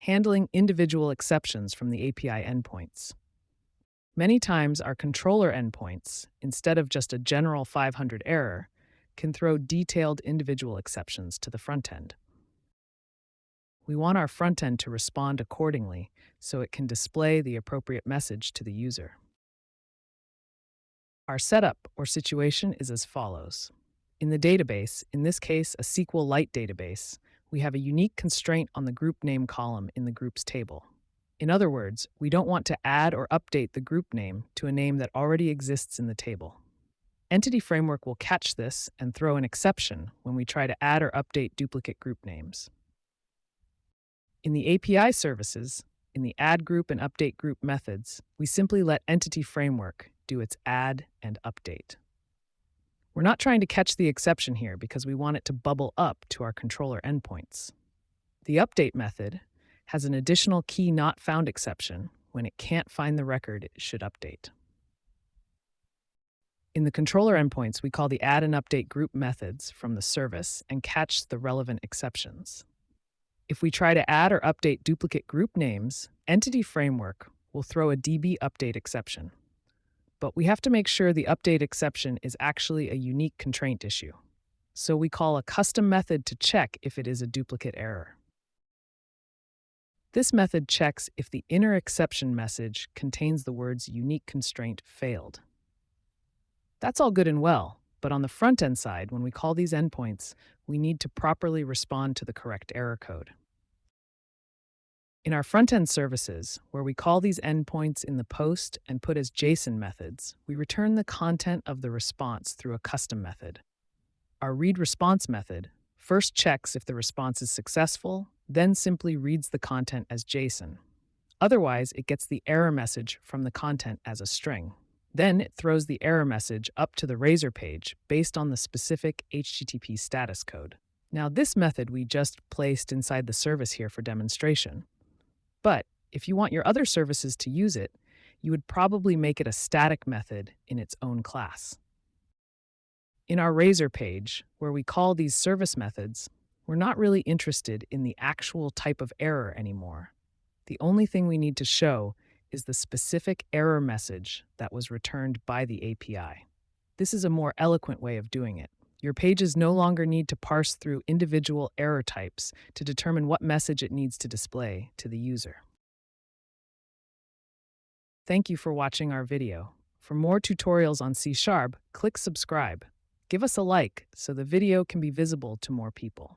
handling individual exceptions from the API endpoints. Many times, our controller endpoints, instead of just a general 500 error, can throw detailed individual exceptions to the front end. We want our front end to respond accordingly so it can display the appropriate message to the user. Our setup or situation is as follows. In the database, in this case a SQLite database, we have a unique constraint on the group name column in the groups table. In other words, we don't want to add or update the group name to a name that already exists in the table. Entity Framework will catch this and throw an exception when we try to add or update duplicate group names. In the API services, in the add group and update group methods, we simply let Entity Framework do its add and update. We're not trying to catch the exception here because we want it to bubble up to our controller endpoints. The update method has an additional key not found exception when it can't find the record it should update. In the controller endpoints, we call the add and update group methods from the service and catch the relevant exceptions. If we try to add or update duplicate group names, Entity Framework will throw a DB update exception. But we have to make sure the update exception is actually a unique constraint issue. So we call a custom method to check if it is a duplicate error. This method checks if the inner exception message contains the words unique constraint failed. That's all good and well, but on the front-end side, when we call these endpoints, we need to properly respond to the correct error code. In our front-end services, where we call these endpoints in the post and put as JSON methods, we return the content of the response through a custom method. Our readResponse method first checks if the response is successful, then simply reads the content as JSON. Otherwise, it gets the error message from the content as a string. Then it throws the error message up to the Razor page based on the specific HTTP status code. Now, this method we just placed inside the service here for demonstration. But if you want your other services to use it, you would probably make it a static method in its own class. In our Razor page, where we call these service methods, we're not really interested in the actual type of error anymore. The only thing we need to show is the specific error message that was returned by the API. This is a more eloquent way of doing it. Your pages no longer need to parse through individual error types to determine what message it needs to display to the user. Thank you for watching our video. For more tutorials on C#, click subscribe. Give us a like so the video can be visible to more people.